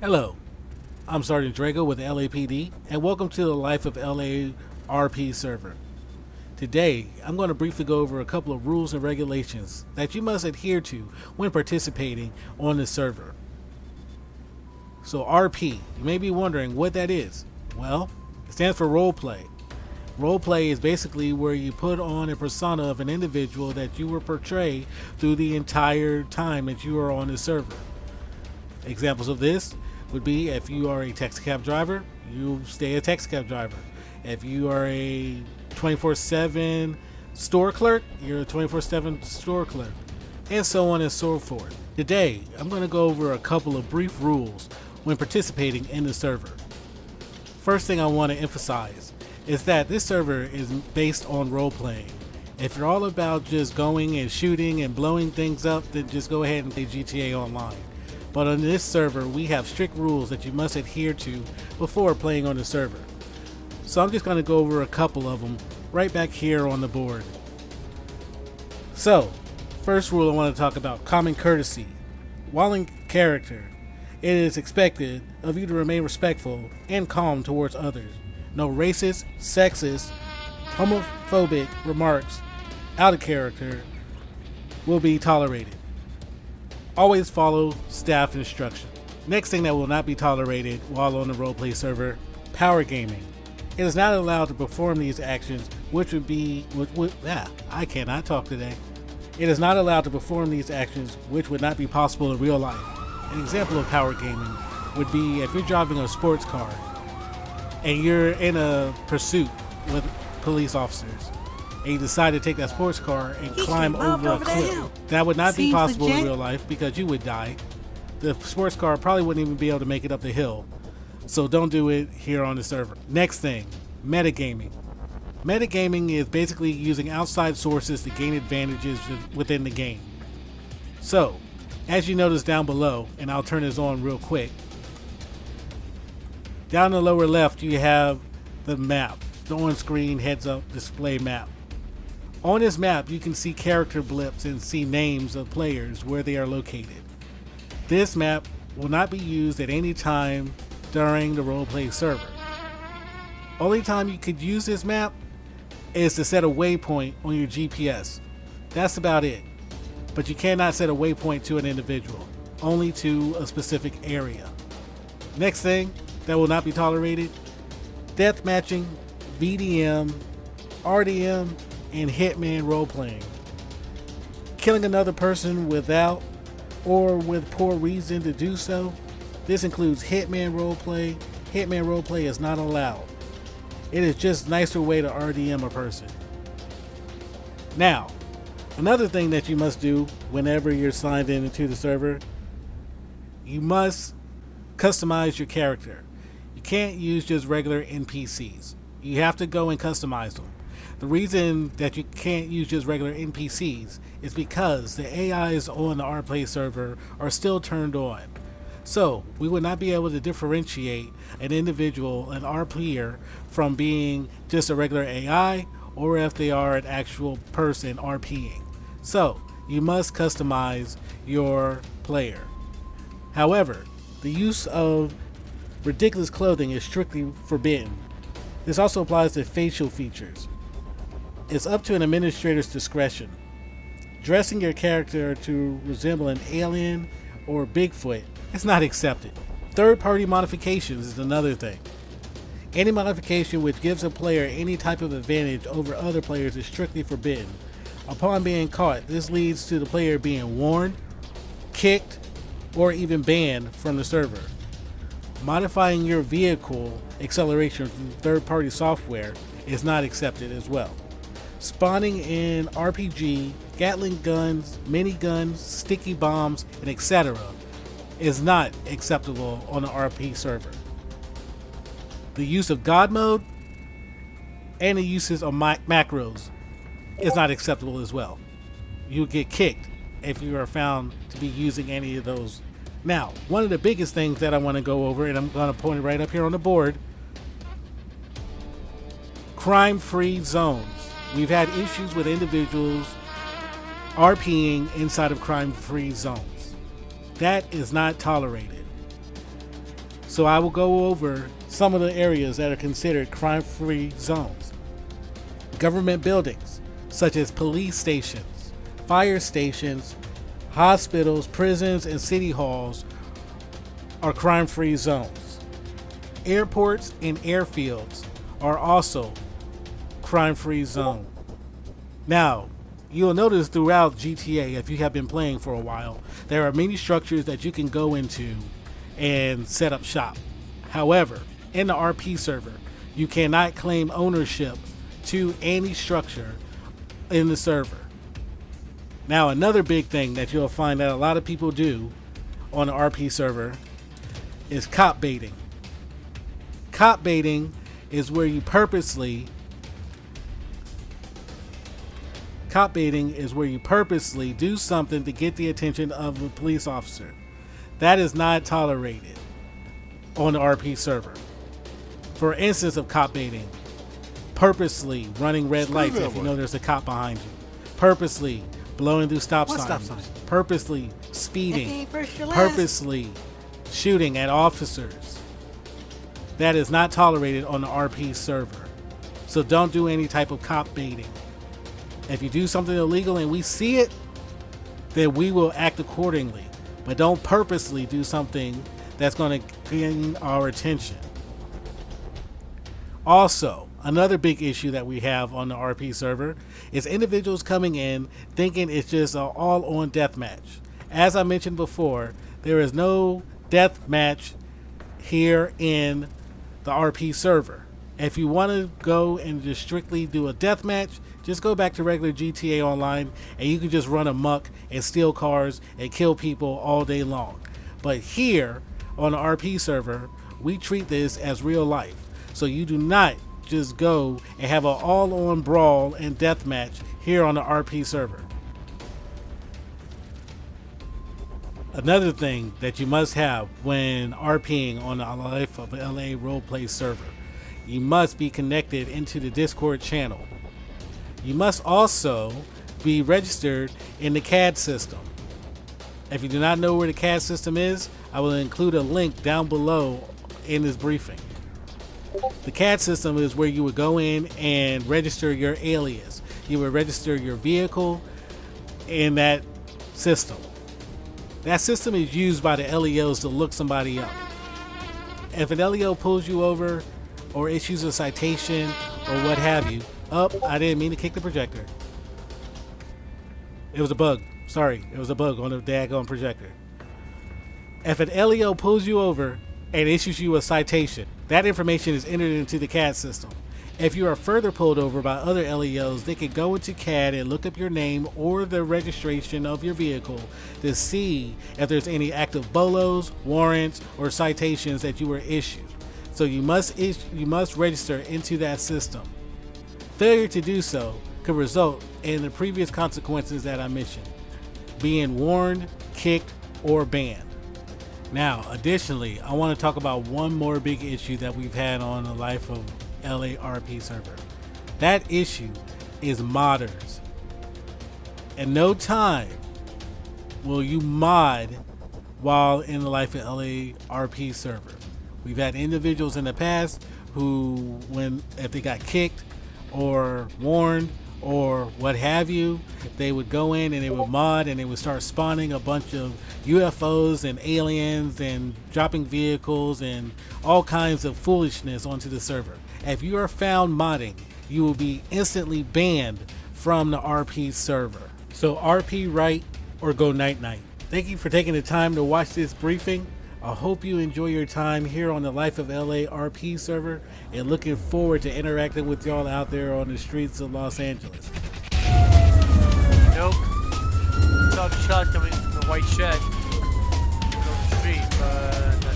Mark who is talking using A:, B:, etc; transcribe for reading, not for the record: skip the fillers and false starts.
A: Hello, I'm Sgt Drago with LAPD, and welcome to the Life of LA RP server. Today, I'm going to briefly go over a couple of rules and regulations that you must adhere to when participating on this server. So RP, you may be wondering what that is. Well, it stands for roleplay. Roleplay is basically where you put on a persona of an individual that you will portray through the entire time that you are on the server. Examples of this would be if you are a taxi cab driver, you stay a taxi cab driver. If you are a 24/7 store clerk, you're a 24/7 store clerk, and so on and so forth. Today, I'm going to go over a couple of brief rules when participating in the server. First thing I want to emphasize is that this server is based on role playing. If you're all about just going and shooting and blowing things up, then just go ahead and play GTA Online. But on this server, we have strict rules that you must adhere to before playing on the server. So I'm just going to go over a couple of them right back here on the board. So, first rule I want to talk about: common courtesy. While in character, it is expected of you to remain respectful and calm towards others. No racist, sexist, homophobic remarks out of character will be tolerated. Always follow staff instructions. Next thing that will not be tolerated while on the roleplay server: power gaming. It is not allowed to perform these actions, which would be I cannot talk today. It is not allowed to perform these actions, which would not be possible in real life. An example of power gaming would be if you're driving a sports car and you're in a pursuit with police officers, and you decide to take that sports car and climb over a cliff. That would not be possible in real life because you would die. The sports car probably wouldn't even be able to make it up the hill. So don't do it here on the server. Next thing, metagaming. Metagaming is basically using outside sources to gain advantages within the game. So, as you notice down below, and I'll turn this on real quick, down in the lower left you have the map, the on-screen heads-up display map. On this map, you can see character blips and see names of players where they are located. This map will not be used at any time during the roleplay server. Only time you could use this map is to set a waypoint on your GPS. That's about it. But you cannot set a waypoint to an individual, only to a specific area. Next thing that will not be tolerated: death matching, VDM, RDM, and hitman role-playing. Killing another person without or with poor reason to do so. This includes hitman roleplay. Hitman roleplay is not allowed. It is just a nicer way to RDM a person. Now, another thing that you must do whenever you're signed into the server, you must customize your character. You can't use just regular NPCs. You have to go and customize them. The reason that you can't use just regular NPCs is because the AIs on the RPlay server are still turned on. So we would not be able to differentiate an individual, an RPer, from being just a regular AI or if they are an actual person RPing. So you must customize your player. However, the use of ridiculous clothing is strictly forbidden. This also applies to facial features. It's up to an administrator's discretion. Dressing your character to resemble an alien or Bigfoot is not accepted. Third-party modifications is another thing. Any modification which gives a player any type of advantage over other players is strictly forbidden. Upon being caught, this leads to the player being warned, kicked, or even banned from the server. Modifying your vehicle acceleration through third-party software is not accepted as well. Spawning in RPG, Gatling guns, miniguns, sticky bombs, and etc. is not acceptable on the RP server. The use of God mode and the uses of macros is not acceptable as well. You'll get kicked if you are found to be using any of those. Now, one of the biggest things that I want to go over, and I'm going to point it right up here on the board: crime-free zones. We've had issues with individuals RPing inside of crime-free zones. That is not tolerated. So I will go over some of the areas that are considered crime-free zones. Government buildings, such as police stations, fire stations, hospitals, prisons, and city halls are crime-free zones. Airports and airfields are also crime-free zone. Now, you'll notice throughout GTA, if you have been playing for a while, there are many structures that you can go into and set up shop. However, in the RP server, you cannot claim ownership to any structure in the server. Now, another big thing that you'll find that a lot of people do on the RP server is cop baiting. Cop baiting is where you purposely do something to get the attention of a police officer. That is not tolerated on the RP server. For instance of cop baiting, purposely running red lights if you know there's a cop behind you, purposely blowing through stop signs, purposely speeding, purposely shooting at officers. That is not tolerated on the RP server. So don't do any type of cop baiting. If you do something illegal and we see it, then we will act accordingly. But don't purposely do something that's going to gain our attention. Also, another big issue that we have on the RP server is individuals coming in thinking it's just an all-on deathmatch. As I mentioned before, there is no deathmatch here in the RP server. If you want to go and just strictly do a deathmatch, just go back to regular GTA Online and you can just run amok and steal cars and kill people all day long. But here on the RP server, we treat this as real life. So you do not just go and have an all-on brawl and deathmatch here on the RP server. Another thing that you must have when RPing on the Life of LA roleplay server, you must be connected into the Discord channel. You must also be registered in the CAD system. If you do not know where the CAD system is, I will include a link down below in this briefing. The CAD system is where you would go in and register your alias. You would register your vehicle in that system. That system is used by the LEOs to look somebody up. If an LEO pulls you over or issues a citation or what have you, I didn't mean to kick the projector. It was a bug. Sorry, it was a bug on the daggone projector. If an LEO pulls you over and issues you a citation, that information is entered into the CAD system. If you are further pulled over by other LEOs, they can go into CAD and look up your name or the registration of your vehicle to see if there's any active bolos, warrants, or citations that you were issued. So you must register into that system. Failure to do so could result in the previous consequences that I mentioned, being warned, kicked, or banned. Now, additionally, I want to talk about one more big issue that we've had on the Life of LA RP server. That issue is modders. In no time will you mod while in the Life of LA RP server. We've had individuals in the past who, if they got kicked or warned or what have you, they would go in and they would mod and they would start spawning a bunch of UFOs and aliens and dropping vehicles and all kinds of foolishness onto the server. If you are found modding, you will be instantly banned from the RP server. So RP right or go night night. Thank you for taking the time to watch this briefing. I hope you enjoy your time here on the Life of LA RP server and looking forward to interacting with y'all out there on the streets of Los Angeles.
B: Nope. Saw the shot coming from the white shed. Over the street, but